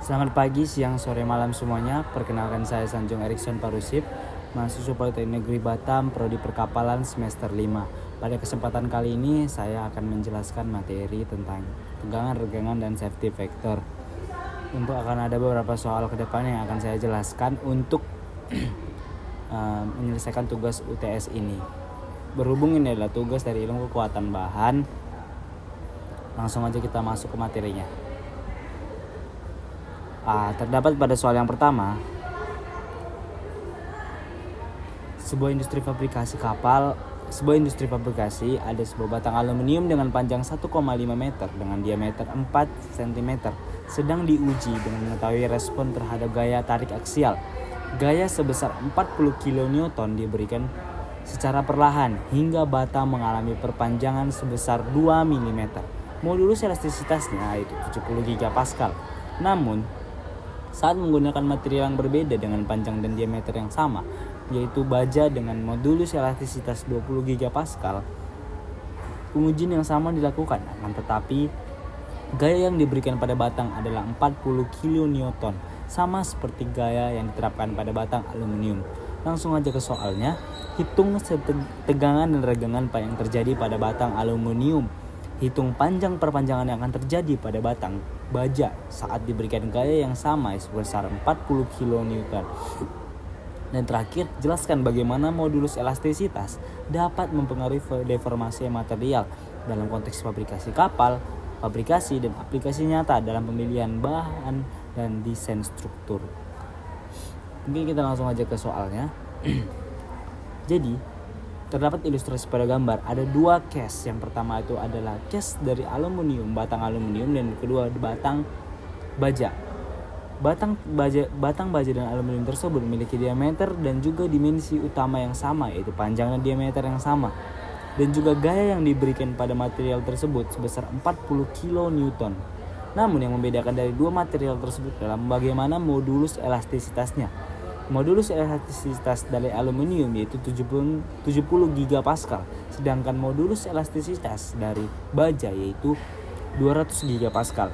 Selamat pagi, siang, sore, malam semuanya. Perkenalkan saya Sanjung Erikson Parusip, mahasiswa Politeknik Negeri Batam, Prodi Perkapalan semester 5. Pada kesempatan kali ini saya akan menjelaskan materi tentang tegangan, regangan, dan safety factor. Untuk akan ada beberapa soal ke depan yang akan saya jelaskan untuk menyelesaikan tugas UTS ini. Berhubung ini adalah tugas dari ilmu kekuatan bahan, langsung aja kita masuk ke materinya. Terdapat pada soal yang pertama, sebuah industri fabrikasi ada sebuah batang aluminium dengan panjang 1,5 meter dengan diameter 4 cm sedang diuji dengan mengetahui respon terhadap gaya tarik aksial. Gaya sebesar 40 kN diberikan secara perlahan hingga bata mengalami perpanjangan sebesar 2 mm. Modulus elastisitasnya yaitu 70 GPa. Namun, saat menggunakan material yang berbeda dengan panjang dan diameter yang sama, yaitu baja dengan modulus elastisitas 20 GPa, pengujian yang sama dilakukan, akan tetapi gaya yang diberikan pada batang adalah 40 kN, sama seperti gaya yang diterapkan pada batang aluminium. Langsung aja ke soalnya, hitung tegangan dan regangan yang terjadi pada batang aluminium. Hitung panjang perpanjangan yang akan terjadi pada batang baja saat diberikan gaya yang sama sebesar 40 kN. Dan terakhir, jelaskan bagaimana modulus elastisitas dapat mempengaruhi deformasi material dalam konteks fabrikasi kapal, fabrikasi dan aplikasi nyata dalam pemilihan bahan dan desain struktur. Mungkin kita langsung aja ke soalnya. Jadi, terdapat ilustrasi pada gambar. Ada dua case. Yang pertama itu adalah case dari aluminium, batang aluminium, dan kedua batang baja. Batang baja dan aluminium tersebut memiliki diameter dan juga dimensi utama yang sama, yaitu panjang dan diameter yang sama. Dan juga gaya yang diberikan pada material tersebut sebesar 40 kN. Namun yang membedakan dari dua material tersebut adalah bagaimana modulus elastisitasnya. Modulus elastisitas dari aluminium yaitu 70 GPa, sedangkan modulus elastisitas dari baja yaitu 200 GPa.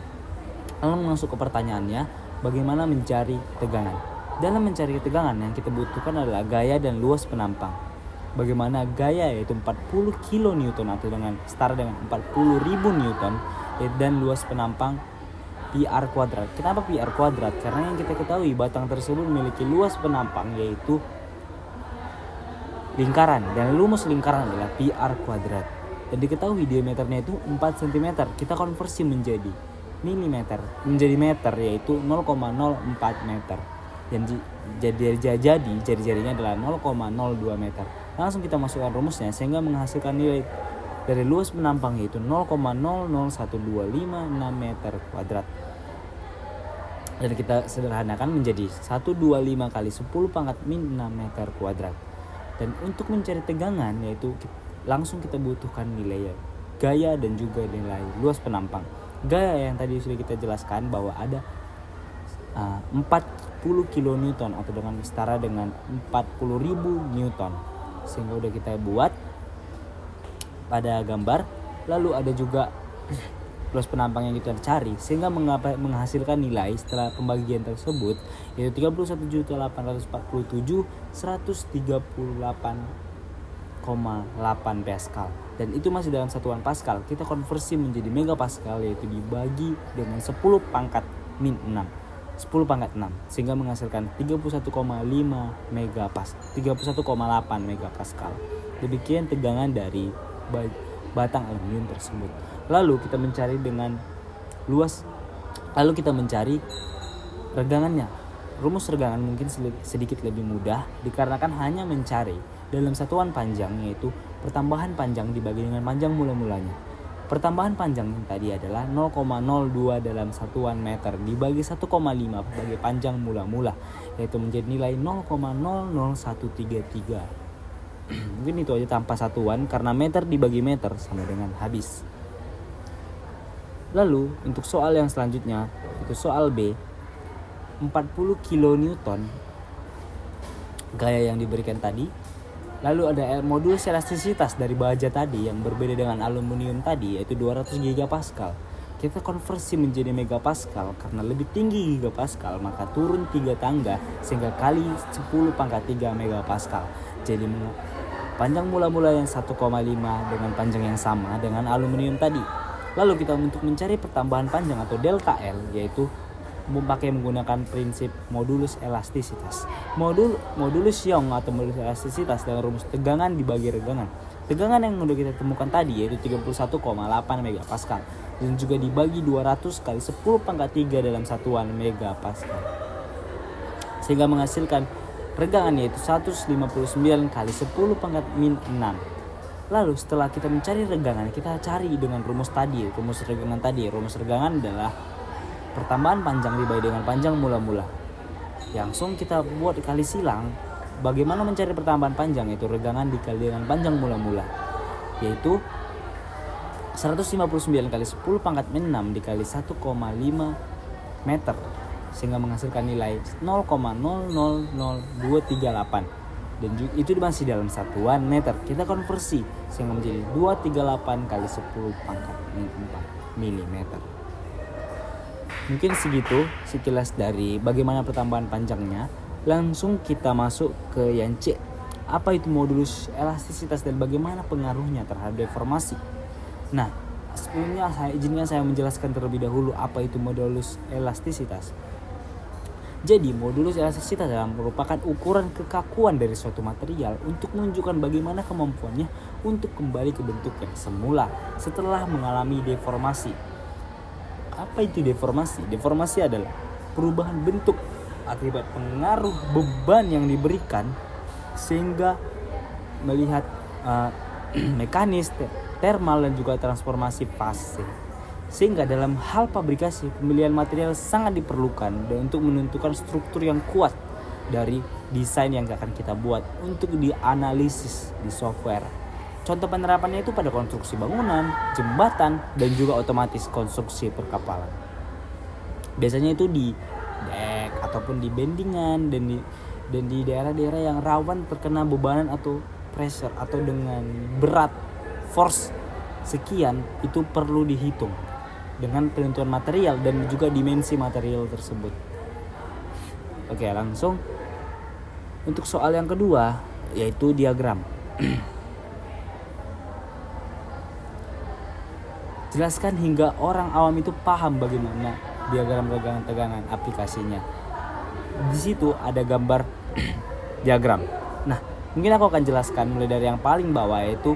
Lalu masuk ke pertanyaannya, bagaimana mencari tegangan? Dalam mencari tegangan yang kita butuhkan adalah gaya dan luas penampang. Bagaimana gaya yaitu 40 kN atau setara dengan 40.000 Newton, dan luas penampang PR kuadrat. Kenapa PR kuadrat? Karena yang kita ketahui batang tersebut memiliki luas penampang yaitu lingkaran, dan rumus lingkaran adalah PR kuadrat. Dan diketahui diameternya itu 4 cm. Kita konversi menjadi menjadi meter yaitu 0,04 meter. Dan jadi jari-jarinya adalah 0,02 meter. Langsung kita masukkan rumusnya sehingga menghasilkan nilai dari luas penampang yaitu 0,00125 meter kuadrat. Dan kita sederhanakan menjadi 125 kali 10 pangkat min 6 meter kuadrat. Dan untuk mencari tegangan yaitu langsung kita butuhkan nilai gaya dan juga nilai luas penampang. Gaya yang tadi sudah kita jelaskan bahwa ada 40 kN atau dengan setara dengan 40.000 Newton. Sehingga udah kita buat pada gambar. Lalu ada juga luas penampang yang kita cari sehingga menghasilkan nilai setelah pembagian tersebut yaitu 31.847.138,8 Pascal. Dan itu masih dalam satuan Pascal. Kita konversi menjadi megapascal yaitu dibagi dengan 10 pangkat min 6 sehingga menghasilkan 31,8 megapascal. Demikian tegangan dari batang aluminium tersebut. Lalu kita mencari regangannya. Rumus regangan mungkin sedikit lebih mudah dikarenakan hanya mencari dalam satuan panjang, yaitu pertambahan panjang dibagi dengan panjang mula-mulanya. Pertambahan panjang yang tadi adalah 0,02 dalam satuan meter dibagi 1,5 sebagai panjang mula-mula, yaitu menjadi nilai 0,00133. Mungkin itu aja tanpa satuan karena meter dibagi meter sama dengan habis. Lalu untuk soal yang selanjutnya itu soal B, 40 kN gaya yang diberikan tadi. Lalu ada modulus elastisitas dari baja tadi yang berbeda dengan aluminium tadi yaitu 200 GPa. kita konversi menjadi megapascal karena lebih tinggi gigapascal, maka turun 3 tangga sehingga kali 10 pangkat 3 megapascal. Jadi panjang mula-mula yang 1,5 dengan panjang yang sama dengan aluminium tadi. Lalu kita untuk mencari pertambahan panjang atau delta L, yaitu menggunakan prinsip modulus elastisitas. Modulus Young atau modulus elastisitas dengan rumus tegangan dibagi regangan. Tegangan yang sudah kita temukan tadi yaitu 31,8 megapascal dan juga dibagi 200 kali 10 pangkat 3 dalam satuan megapascal. Sehingga menghasilkan regangan yaitu 159 kali 10 pangkat min 6. Lalu setelah kita mencari regangan, kita cari dengan rumus tadi, rumus regangan tadi. Rumus regangan adalah pertambahan panjang dibagi dengan panjang mula-mula. Langsung kita buat kali silang. Bagaimana mencari pertambahan panjang, yaitu regangan dikali dengan panjang mula-mula, yaitu 159 kali 10 pangkat min 6 dikali 1,5 meter, sehingga menghasilkan nilai 0,000238, dan itu masih dalam satuan meter. Kita konversi sehingga menjadi 238 kali 10 pangkat min 4 mm. Mungkin segitu sekilas dari bagaimana pertambahan panjangnya. Langsung kita masuk ke yang C. Apa itu modulus elastisitas dan bagaimana pengaruhnya terhadap deformasi? Nah, sebelumnya izinkan saya menjelaskan terlebih dahulu apa itu modulus elastisitas. Jadi, modulus elastisitas adalah merupakan ukuran kekakuan dari suatu material untuk menunjukkan bagaimana kemampuannya untuk kembali ke bentuk yang semula setelah mengalami deformasi. Apa itu deformasi? Deformasi adalah perubahan bentuk akibat pengaruh beban yang diberikan, sehingga melihat mekanis, termal dan juga transformasi fase. Sehingga dalam hal pabrikasi, pemilihan material sangat diperlukan dan untuk menentukan struktur yang kuat dari desain yang akan kita buat untuk dianalisis di software. Contoh penerapannya itu pada konstruksi bangunan, jembatan, dan juga otomatis konstruksi perkapalan. Biasanya itu di dek ataupun di bendingan dan di daerah-daerah yang rawan terkena bebanan atau pressure atau dengan berat force sekian, itu perlu dihitung dengan penentuan material dan juga dimensi material tersebut. Oke, langsung untuk soal yang kedua yaitu diagram. Jelaskan hingga orang awam itu paham bagaimana diagram regangan tegangan aplikasinya. Di situ ada gambar diagram. Nah, mungkin aku akan jelaskan mulai dari yang paling bawah, yaitu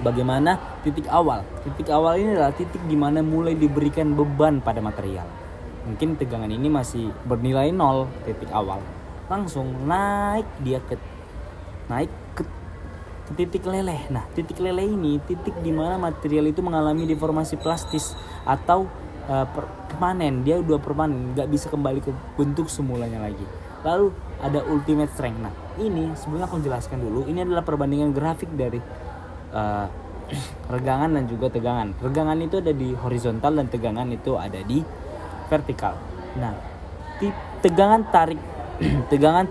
bagaimana titik awal. Titik awal ini adalah titik di mana mulai diberikan beban pada material. Mungkin tegangan ini masih bernilai 0 titik awal. Langsung naik ke titik leleh. Nah, titik leleh ini titik di mana material itu mengalami deformasi plastis atau permanen. Dia udah permanen, nggak bisa kembali ke bentuk semulanya lagi. Lalu ada ultimate strength. Nah, ini sebelumnya aku jelaskan dulu. Ini adalah perbandingan grafik dari regangan dan juga tegangan. Regangan itu ada di horizontal dan tegangan itu ada di vertikal. Nah, tegangan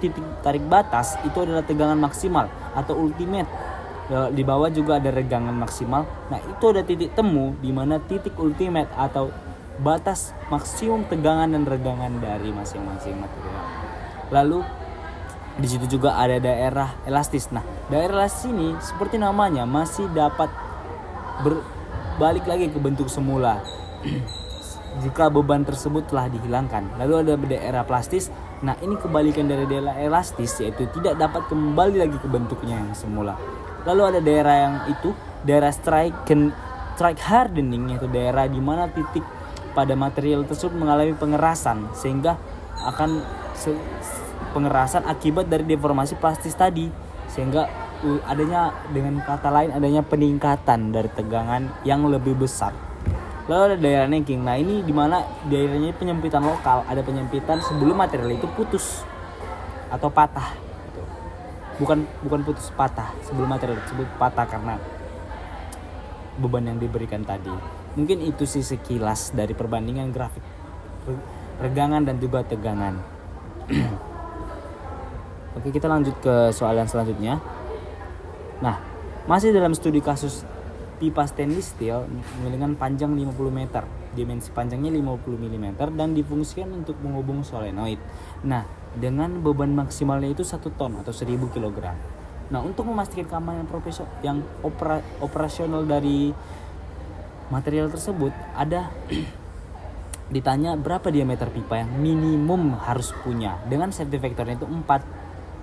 titik tarik batas itu adalah tegangan maksimal atau ultimate. Di bawah juga ada regangan maksimal. Nah, itu ada titik temu di mana titik ultimate atau batas maksimum tegangan dan regangan dari masing-masing material. Lalu di situ juga ada daerah elastis. Nah, daerah elastis ini seperti namanya masih dapat berbalik lagi ke bentuk semula jika beban tersebut telah dihilangkan. Lalu ada daerah plastis. Nah, ini kebalikan dari daerah elastis, yaitu tidak dapat kembali lagi ke bentuknya yang semula. Lalu ada daerah yang itu daerah strike hardening, yaitu daerah di mana titik pada material tersebut mengalami pengerasan, sehingga akan pengerasan akibat dari deformasi plastis tadi, sehingga adanya, dengan kata lain, adanya peningkatan dari tegangan yang lebih besar. Lalu ada daerah necking. Nah, ini di mana daerahnya penyempitan lokal, ada penyempitan sebelum material itu putus atau patah. Bukan putus, patah sebelum material tersebut patah karena beban yang diberikan tadi. Mungkin itu sih sekilas dari perbandingan grafik regangan dan juga tegangan. Oke, kita lanjut ke soal yang selanjutnya. Nah, masih dalam studi kasus pipa stainless steel dengan panjang 50 meter, dimensi panjangnya 50 mm dan difungsikan untuk menghubung solenoid. Nah, dengan beban maksimalnya itu 1 ton atau 1000 kg. Nah, untuk memastikan keamanan yang operasional dari material tersebut, ada ditanya berapa diameter pipa yang minimum harus punya. Dengan safety factornya itu 4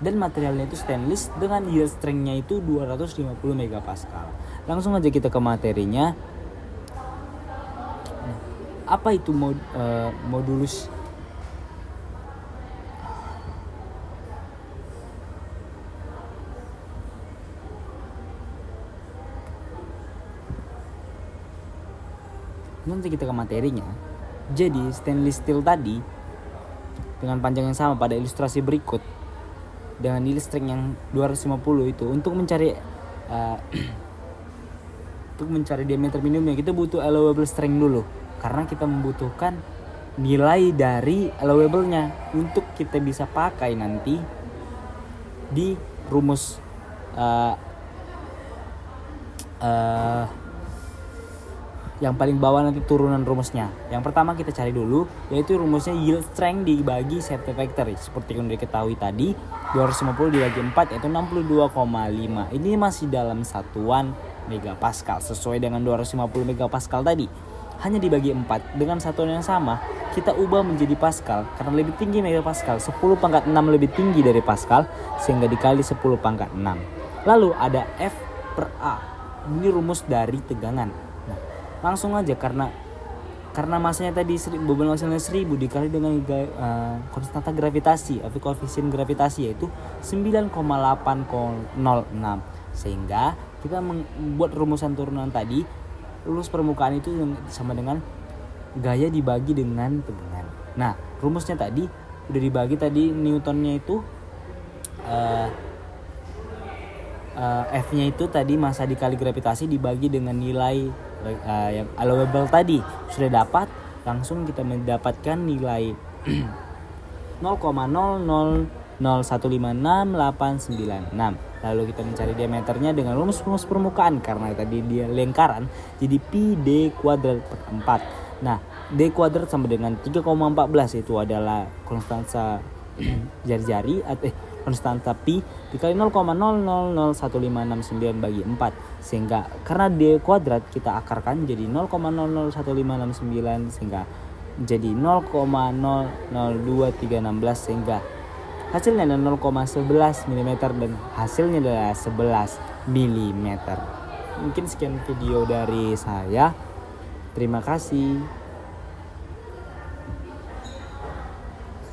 dan materialnya itu stainless dengan yield strength-nya itu 250 megapascal. Langsung aja kita ke materinya. Apa itu modulus? Nanti kita ke materinya. Jadi stainless steel tadi dengan panjang yang sama pada ilustrasi berikut dengan yield strength yang 250 itu untuk mencari diameter minimumnya kita butuh allowable strength dulu, karena kita membutuhkan nilai dari allowable-nya untuk kita bisa pakai nanti di rumus yang paling bawah nanti turunan rumusnya. Yang pertama kita cari dulu yaitu rumusnya yield strength dibagi safety factor. Seperti yang udah diketahui tadi, 250 dibagi 4 yaitu 62,5. Ini masih dalam satuan megapascal sesuai dengan 250 megapascal tadi. Hanya dibagi 4 dengan satuan yang sama, kita ubah menjadi pascal karena lebih tinggi megapascal, 10 pangkat 6 lebih tinggi dari pascal sehingga dikali 10 pangkat 6. Lalu ada F per A. Ini rumus dari tegangan. Langsung aja karena masanya tadi beban maksimalnya 1000 dikali dengan konstanta gravitasi atau koefisien gravitasi yaitu 9,806, sehingga kita membuat rumusan turunan tadi. Rumus permukaan itu sama dengan gaya dibagi dengan tegangan. Nah, rumusnya tadi udah dibagi tadi, Newtonnya itu F-nya itu tadi massa dikali gravitasi dibagi dengan nilai yang allowable tadi sudah dapat. Langsung kita mendapatkan nilai 0,000156,896. Lalu kita mencari diameternya dengan rumus permukaan karena tadi dia lingkaran, jadi pi d kuadrat per 4. Nah, d kuadrat sama dengan 3,14 itu adalah konstanta jari-jari konstanta pi dikali 0,000156,9 bagi 4, sehingga karena d kuadrat kita akarkan jadi 0,001569 sehingga menjadi 0,002316 sehingga hasilnya adalah 0,11 mm dan hasilnya adalah 11 mm. Mungkin sekian video dari saya. Terima kasih.